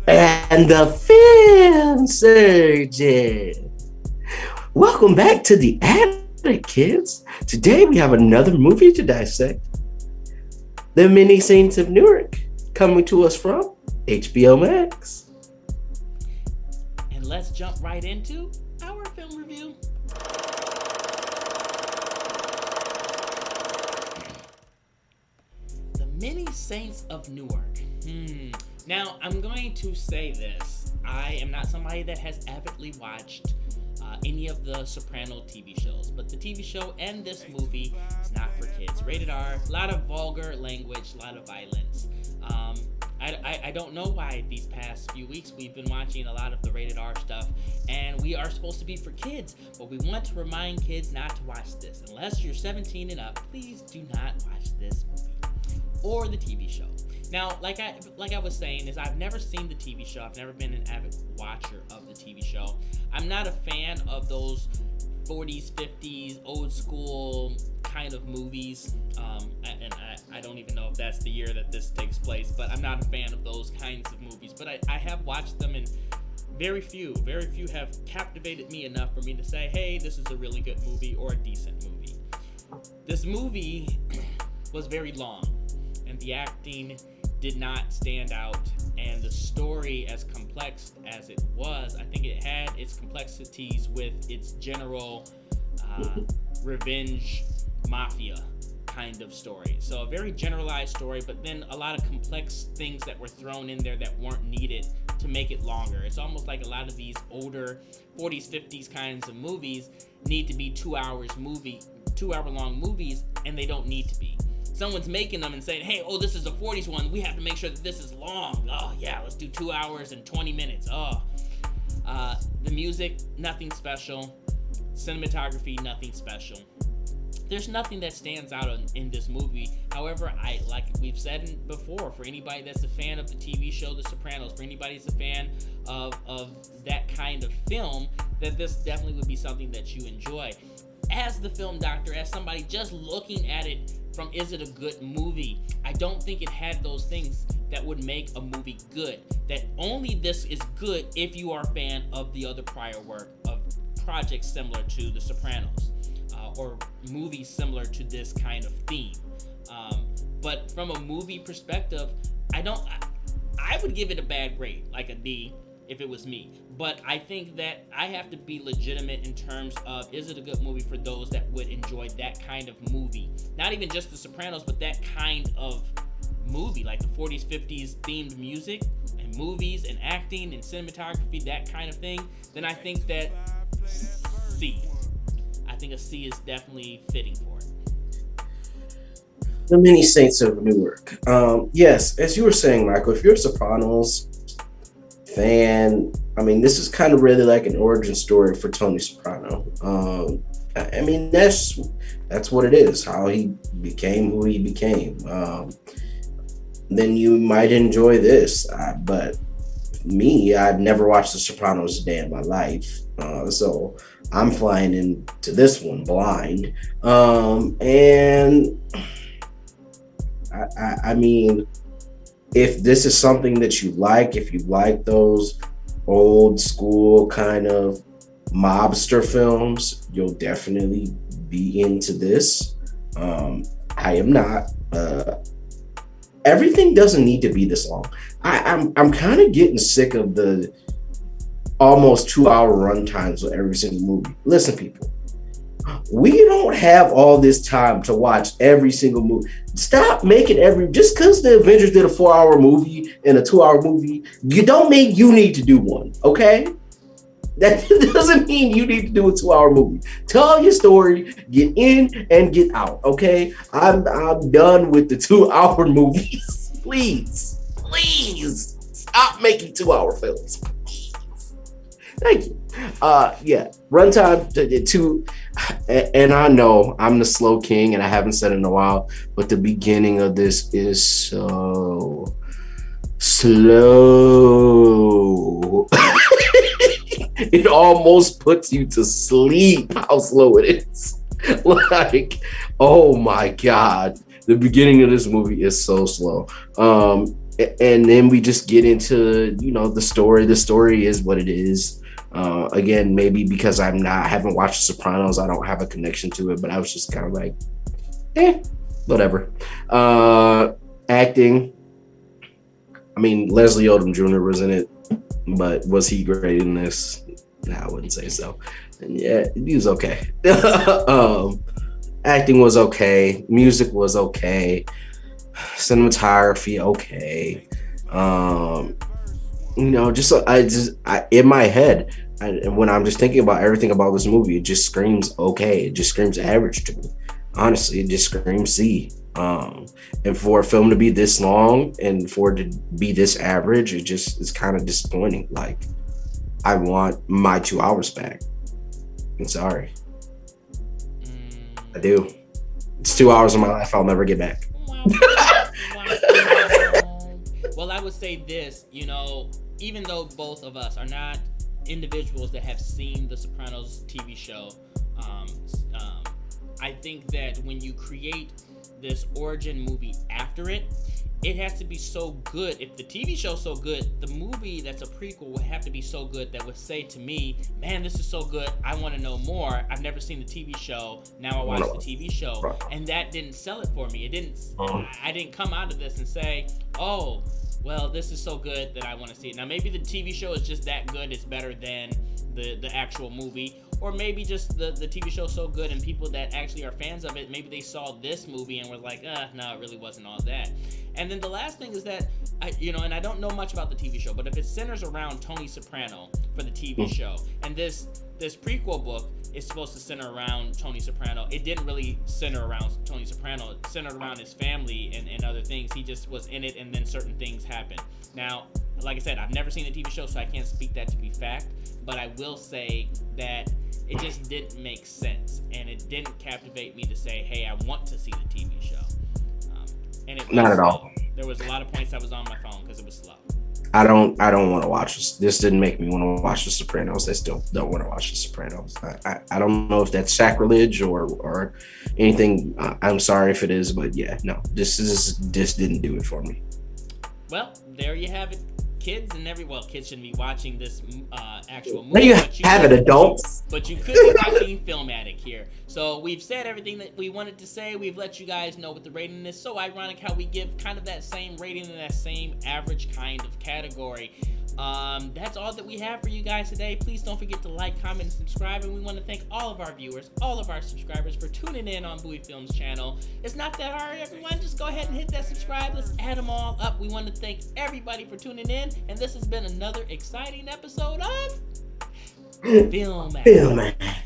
And the film surgeon. Welcome back to the attic, kids. Today we have another movie to dissect. The Many Saints of Newark, coming to us from HBO Max. And let's jump right into our film review. The Many Saints of Newark. Now, I'm going to say this. I am not somebody that has avidly watched any of the Soprano TV shows, but the TV show and this movie is not for kids. Rated R, a lot of vulgar language, a lot of violence. I don't know why these past few weeks we've been watching a lot of the rated R stuff, and we are supposed to be for kids, but we want to remind kids not to watch this. Unless you're 17 and up, please do not watch this movie or the TV show. Now, like I was saying, is I've never seen the TV show. I've never been an avid watcher of the TV show. I'm not a fan of those 40s, 50s, old school kind of movies. And I don't even know if that's the year that this takes place, but I'm not a fan of those kinds of movies. But I have watched them, and very few have captivated me enough for me to say, hey, this is a really good movie or a decent movie. This movie was very long, and the acting did not stand out, and the story, as complex as it was, I think it had its complexities with its general revenge mafia kind of story. So a very generalized story, but then a lot of complex things that were thrown in there that weren't needed to make it longer. It's almost like a lot of these older 40s, 50s kinds of movies need to be 2 hour long movies, and they don't need to be. Someone's making them and saying, hey, oh, this is a 40s one. We have to make sure that this is long. Oh, yeah, let's do 2 hours and 20 minutes. The music, nothing special. Cinematography, nothing special. There's nothing that stands out in this movie. However, like we've said before, for anybody that's a fan of the TV show The Sopranos, for anybody that's a fan of that kind of film, that this definitely would be something that you enjoy. As the film doctor, as somebody just looking at it from is it a good movie, I don't think it had those things that would make a movie good. That only this is good if you are a fan of the other prior work of projects similar to The Sopranos or movies similar to this kind of theme. But from a movie perspective, I would give it a bad grade, like a D, if it was me. But I think that I have to be legitimate in terms of, is it a good movie for those that would enjoy that kind of movie? Not even just The Sopranos, but that kind of movie, like the 40s, 50s themed music and movies and acting and cinematography, that kind of thing. Then I think that C. I think a C is definitely fitting for it. The Many Saints of Newark. Yes, as you were saying, Michael, if you're a Sopranos fan, I mean, this is kind of really like an origin story for Tony Soprano. I mean, that's what it is, how he became who he became. Then you might enjoy this, but me, I've never watched The Sopranos a day in my life, so I'm flying into this one blind. And I mean, if this is something that you like, if you like those old school kind of mobster films, you'll definitely be into this. I am not. Everything doesn't need to be this long. I'm kind of getting sick of the almost 2 hour run times of every single movie. Listen, people, we don't have all this time to watch every single movie. Stop making just because the Avengers did a 4 hour movie and a 2 hour movie, you don't mean you need to do one, okay? That doesn't mean you need to do a 2 hour movie. Tell your story, get in and get out, okay? I'm done with the 2 hour movies. Please stop making 2 hour films. Thank you. Yeah, runtime two, and I know I'm the slow king, and I haven't said it in a while, but the beginning of this is so slow. It almost puts you to sleep how slow it is. Oh my God. The beginning of this movie is so slow. and then we just get into, you know, the story. The story is what it is. Again, maybe because I haven't watched The Sopranos, I don't have a connection to it, but I was just kind of like, whatever. Acting, I mean, Leslie Odom Jr. was in it, but was he great in this? Nah, I wouldn't say so. And yeah, he was okay. Acting was okay. Music was okay. Cinematography okay. Um, you know, I in my head, and when I'm just thinking about everything about this movie, it just screams okay. It just screams average to me. Honestly, it just screams C. And for a film to be this long and for it to be this average, it just is kind of disappointing. Like, I want my 2 hours back. I'm sorry, I do. It's 2 hours of my life I'll never get back. Well, I would say this, even though both of us are not individuals that have seen the Sopranos TV show, um, I think that when you create this origin movie after it, it has to be so good. If the TV show's so good, the movie that's a prequel would have to be so good that would say to me, man, this is so good, I want to know more. I've never seen the TV show, now I watch the TV show. And that didn't sell it for me. I didn't come out of this and say, oh, well, this is so good that I want to see it. Now, maybe the TV show is just that good, it's better than the actual movie. Or maybe just the TV show is so good and people that actually are fans of it, maybe they saw this movie and were like, no, it really wasn't all that. And then the last thing is that, and I don't know much about the TV show, but if it centers around Tony Soprano for the TV show, and this prequel book is supposed to center around Tony Soprano, it didn't really center around Tony Soprano. It centered around his family and other things. He just was in it, and then certain things happened. Now, like I said, I've never seen the TV show, so I can't speak that to be fact, but I will say that it just didn't make sense, and it didn't captivate me to say, hey, I want to see the TV show. And it was not at all. There was a lot of points I was on my phone because it was slow. I don't want to watch this. This didn't make me want to watch The Sopranos. I still don't want to watch The Sopranos. I don't know if that's sacrilege or anything. I'm sorry if it is, but yeah, no, this didn't do it for me. Well, there you have it, kids, and kids shouldn't be watching this actual movie. There you have it, adults. But you could be watching Film Addict here. So we've said everything that we wanted to say. We've let you guys know what the rating is. So ironic how we give kind of that same rating in that same average kind of category. That's all that we have for you guys today. Please don't forget to like, comment, and subscribe. And we want to thank all of our viewers, all of our subscribers for tuning in on Bowie Films channel. It's not that hard, everyone. Just go ahead and hit that subscribe. Let's add them all up. We want to thank everybody for tuning in. And this has been another exciting episode of Film Addict.